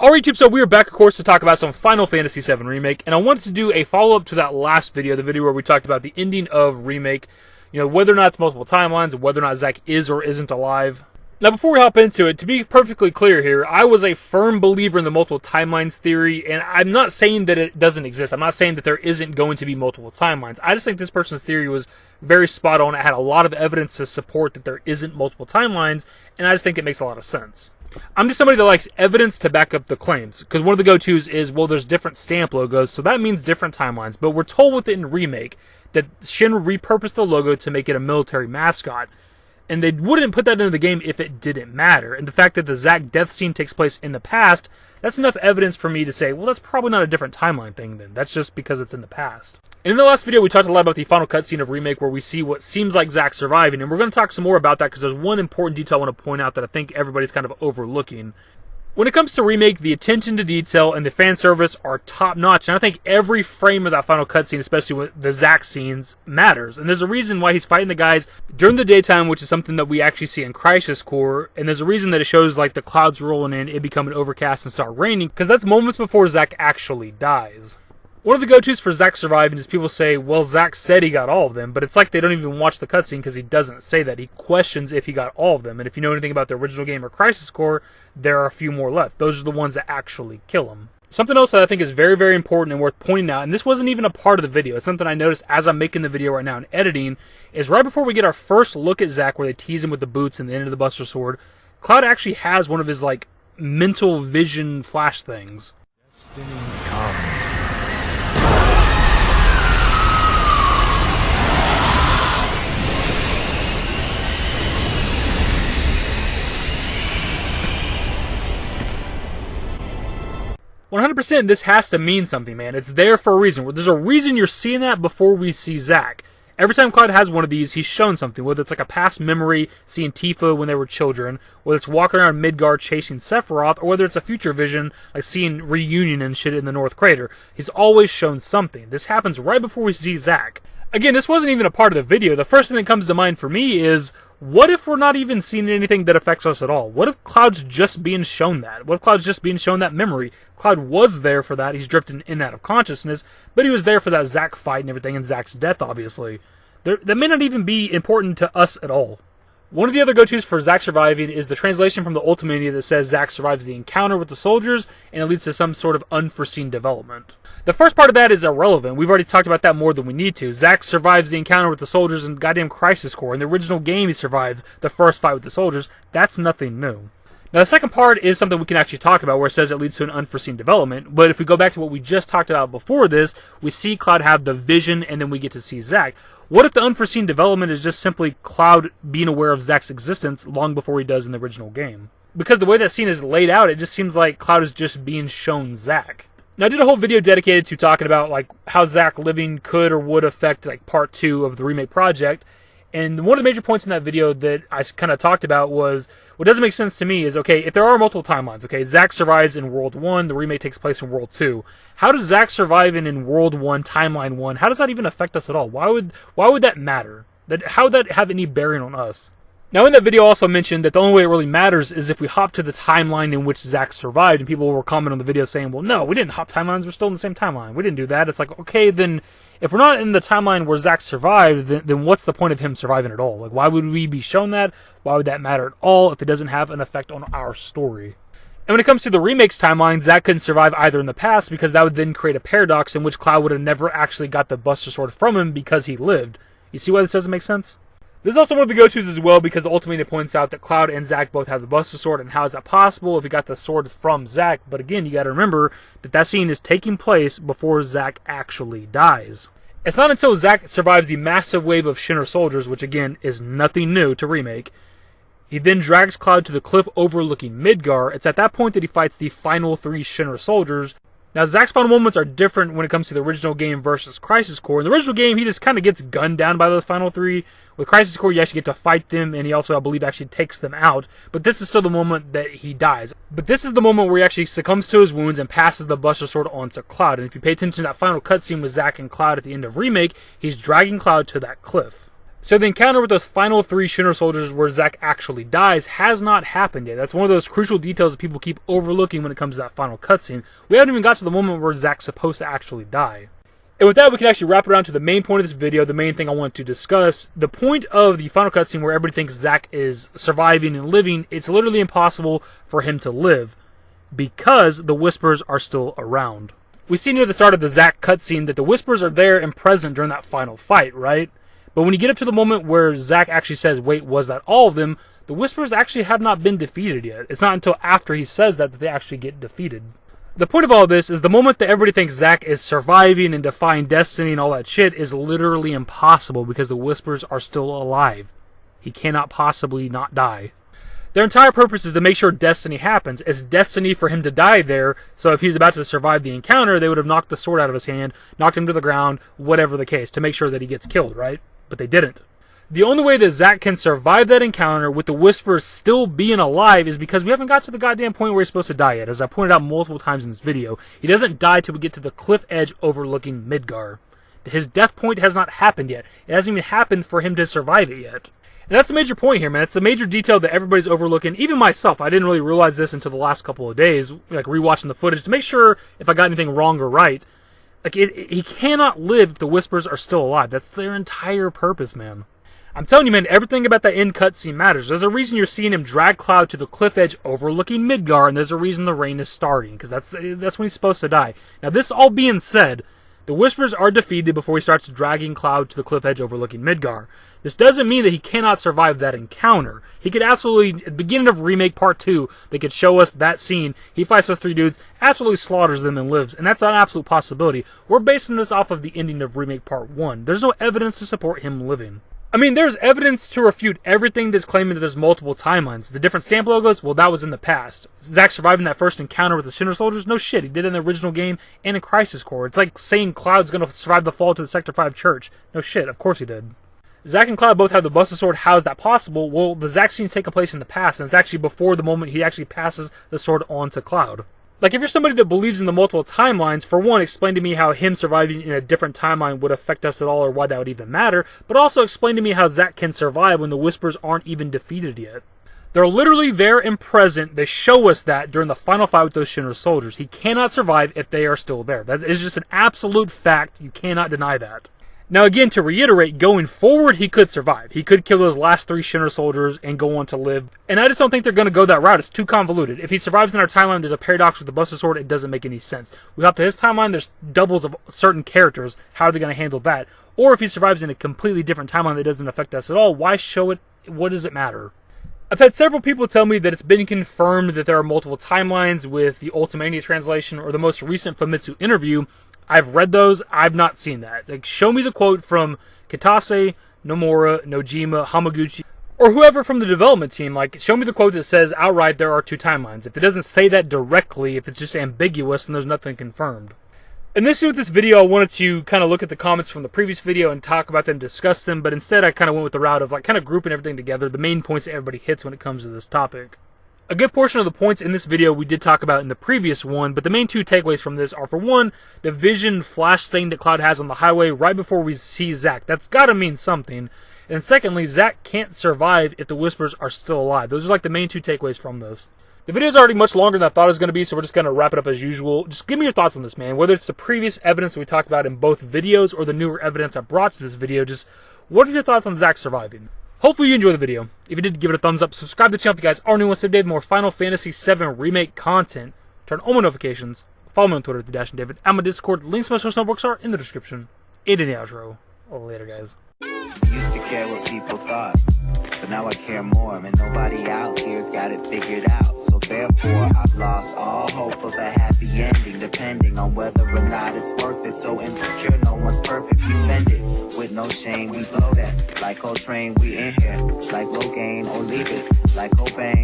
Alright YouTube, so we are back of course to talk about some Final Fantasy VII Remake, and I wanted to do a follow-up to that last video, the video where we talked about the ending of Remake, whether or not it's multiple timelines, and whether or not Zack is or isn't alive. Now before we hop into it, to be perfectly clear here, I was a firm believer in the multiple timelines theory, and I'm not saying that it doesn't exist. I'm not saying that there isn't going to be multiple timelines. I just think this person's theory was very spot on. It had a lot of evidence to support that there isn't multiple timelines, and I just think it makes a lot of sense. I'm just somebody that likes evidence to back up the claims, because one of the go-tos is, well, there's different stamp logos, so that means different timelines, but we're told within Remake that Shin repurposed the logo to make it a military mascot, and they wouldn't put that into the game if it didn't matter, and the fact that the Zack death scene takes place in the past, that's enough evidence for me to say, well, that's probably not a different timeline thing then, that's just because it's in the past. And in the last video, we talked a lot about the final cutscene of Remake where we see what seems like Zack surviving, and we're going to talk some more about that because there's one important detail I want to point out that I think everybody's kind of overlooking. When it comes to Remake, the attention to detail and the fan service are top-notch, and I think every frame of that final cutscene, especially with the Zack scenes, matters. And there's a reason why he's fighting the guys during the daytime, which is something that we actually see in Crisis Core, and there's a reason that it shows like the clouds rolling in, it becoming overcast and start raining, because that's moments before Zack actually dies. One of the go-tos for Zack surviving is people say, well, Zack said he got all of them, but it's like they don't even watch the cutscene because he doesn't say that. He questions if he got all of them, and if you know anything about the original game or Crisis Core, there are a few more left. Those are the ones that actually kill him. Something else that I think is very, very important and worth pointing out, and this wasn't even a part of the video, it's something I noticed as I'm making the video right now and editing, is right before we get our first look at Zack where they tease him with the boots and the end of the Buster Sword, Cloud actually has one of his, mental vision flash things. Destiny comes. 100% this has to mean something, man. It's there for a reason. There's a reason you're seeing that before we see Zack. Every time Cloud has one of these, he's shown something, whether it's like a past memory, seeing Tifa when they were children, whether it's walking around Midgard chasing Sephiroth, or whether it's a future vision, like seeing Reunion and shit in the North Crater. He's always shown something. This happens right before we see Zack. Again, this wasn't even a part of the video. The first thing that comes to mind for me is, what if we're not even seeing anything that affects us at all? What if Cloud's just being shown that? What if Cloud's just being shown that memory? Cloud was there for that. He's drifting in and out of consciousness, but he was there for that Zack fight and everything, and Zack's death, obviously. That may not even be important to us at all. One of the other go-tos for Zack surviving is the translation from the Ultimate Media that says Zack survives the encounter with the soldiers, and it leads to some sort of unforeseen development. The first part of that is irrelevant. We've already talked about that more than we need to. Zack survives the encounter with the soldiers in goddamn Crisis Core. In the original game, he survives the first fight with the soldiers. That's nothing new. Now, the second part is something we can actually talk about, where it says it leads to an unforeseen development. But if we go back to what we just talked about before this, we see Cloud have the vision, and then we get to see Zack. What if the unforeseen development is just simply Cloud being aware of Zack's existence long before he does in the original game? Because the way that scene is laid out, it just seems like Cloud is just being shown Zack. Now, I did a whole video dedicated to talking about how Zack living could or would affect part 2 of the Remake project. And one of the major points in that video that I kind of talked about was, what doesn't make sense to me is, okay, if there are multiple timelines, okay, Zack survives in World 1, the Remake takes place in World 2. How does Zack surviving in World 1, Timeline 1, how does that even affect us at all? Why would that matter? How would that have any bearing on us? Now, in that video, I also mentioned that the only way it really matters is if we hop to the timeline in which Zack survived, and people were commenting on the video saying, well, no, we didn't hop timelines, we're still in the same timeline. We didn't do that. It's like, okay, then if we're not in the timeline where Zack survived, then what's the point of him surviving at all? Why would we be shown that? Why would that matter at all if it doesn't have an effect on our story? And when it comes to the Remake's timeline, Zack couldn't survive either in the past, because that would then create a paradox in which Cloud would have never actually got the Buster Sword from him because he lived. You see why this doesn't make sense? This is also one of the go-tos as well, because ultimately it points out that Cloud and Zack both have the Buster Sword, and how is that possible if he got the sword from Zack? But again, you gotta remember that scene is taking place before Zack actually dies. It's not until Zack survives the massive wave of Shinra soldiers, which again is nothing new to Remake, he then drags Cloud to the cliff overlooking Midgard. It's at that point that he fights the final 3 Shinra soldiers. Now, Zack's final moments are different when it comes to the original game versus Crisis Core. In the original game, he just kind of gets gunned down by those final 3. With Crisis Core, you actually get to fight them, and he also, I believe, actually takes them out. But this is still the moment that he dies. But this is the moment where he actually succumbs to his wounds and passes the Buster Sword on to Cloud. And if you pay attention to that final cutscene with Zack and Cloud at the end of Remake, he's dragging Cloud to that cliff. So the encounter with those final 3 Shinra soldiers where Zack actually dies has not happened yet. That's one of those crucial details that people keep overlooking when it comes to that final cutscene. We haven't even got to the moment where Zack's supposed to actually die. And with that, we can actually wrap it around to the main point of this video, the main thing I want to discuss. The point of the final cutscene where everybody thinks Zack is surviving and living, it's literally impossible for him to live because the Whispers are still around. We see near the start of the Zack cutscene that the Whispers are there and present during that final fight, right? But when you get up to the moment where Zack actually says, wait, was that all of them? The Whispers actually have not been defeated yet. It's not until after he says that they actually get defeated. The point of all this is the moment that everybody thinks Zack is surviving and defying destiny and all that shit is literally impossible because the Whispers are still alive. He cannot possibly not die. Their entire purpose is to make sure destiny happens. It's destiny for him to die there, so if he's about to survive the encounter, they would have knocked the sword out of his hand, knocked him to the ground, whatever the case, to make sure that he gets killed, right? But they didn't. The only way that Zack can survive that encounter with the Whispers still being alive is because we haven't got to the goddamn point where he's supposed to die yet. As I pointed out multiple times in this video, he doesn't die till we get to the cliff edge overlooking Midgar. His death point has not happened yet. It hasn't even happened for him to survive it yet. And that's a major point here, man. It's a major detail that everybody's overlooking. Even myself, I didn't really realize this until the last couple of days, like rewatching the footage to make sure if I got anything wrong or right. Like, he cannot live if the Whispers are still alive. That's their entire purpose, man. I'm telling you, man, everything about that end cutscene matters. There's a reason you're seeing him drag Cloud to the cliff edge overlooking Midgar, and there's a reason the rain is starting, because that's when he's supposed to die. Now, this all being said, the Whispers are defeated before he starts dragging Cloud to the cliff edge overlooking Midgar. This doesn't mean that he cannot survive that encounter. He could absolutely, at the beginning of Remake Part 2, they could show us that scene. He fights those 3 dudes, absolutely slaughters them and lives, and that's an absolute possibility. We're basing this off of the ending of Remake Part 1. There's no evidence to support him living. I mean, there's evidence to refute everything that's claiming that there's multiple timelines. The different stamp logos, well, that was in the past. Zack surviving that first encounter with the Shinra soldiers? No shit, he did it in the original game and in Crisis Core. It's like saying Cloud's gonna survive the fall to the Sector 5 church. No shit, of course he did. Zack and Cloud both have the Buster Sword. How is that possible? Well, the Zack scene's taking place in the past, and it's actually before the moment he actually passes the sword on to Cloud. Like, if you're somebody that believes in the multiple timelines, for one, explain to me how him surviving in a different timeline would affect us at all or why that would even matter, but also explain to me how Zack can survive when the Whispers aren't even defeated yet. They're literally there and present. They show us that during the final fight with those Shinra soldiers. He cannot survive if they are still there. That is just an absolute fact. You cannot deny that. Now again, to reiterate, going forward, he could survive. He could kill those last 3 Shinra soldiers and go on to live. And I just don't think they're going to go that route. It's too convoluted. If he survives in our timeline, there's a paradox with the Buster Sword. It doesn't make any sense. We hop to his timeline, there's doubles of certain characters. How are they going to handle that? Or if he survives in a completely different timeline that doesn't affect us at all, why show it? What does it matter? I've had several people tell me that it's been confirmed that there are multiple timelines with the Ultimania translation or the most recent Famitsu interview. I've read those. I've not seen that. Like, show me the quote from Kitase, Nomura, Nojima, Hamaguchi, or whoever from the development team. Like, show me the quote that says outright there are 2 timelines. If it doesn't say that directly, if it's just ambiguous, then there's nothing confirmed. Initially with this video, I wanted to kind of look at the comments from the previous video and talk about them, discuss them, but instead I kind of went with the route of like kind of grouping everything together, the main points that everybody hits when it comes to this topic. A good portion of the points in this video we did talk about in the previous one, but the main 2 takeaways from this are, for one, the vision flash thing that Cloud has on the highway right before we see Zack. That's gotta mean something. And secondly, Zack can't survive if the Whispers are still alive. Those are like the main 2 takeaways from this. The video is already much longer than I thought it was going to be, so we're just going to wrap it up as usual. Just give me your thoughts on this, man. Whether it's the previous evidence that we talked about in both videos or the newer evidence I brought to this video, just what are your thoughts on Zack surviving? Hopefully you enjoyed the video. If you did, give it a thumbs up. Subscribe to the channel if you guys are new. Want to see more Final Fantasy VII Remake content. Turn on my notifications. Follow me on Twitter at @dashingdavid. I'm on Discord. Links to my social networks are in the description. And in the outro. Later, guys. Used to care what people thought, but now I care more, and nobody out here's got it figured out. So therefore, I've lost all hope of a happy ending, depending on whether or not it's worth it. So insecure, no one's perfect. We spend it with no shame. We blow that like Coltrane. We in here like Logain, or leave it like Cobain.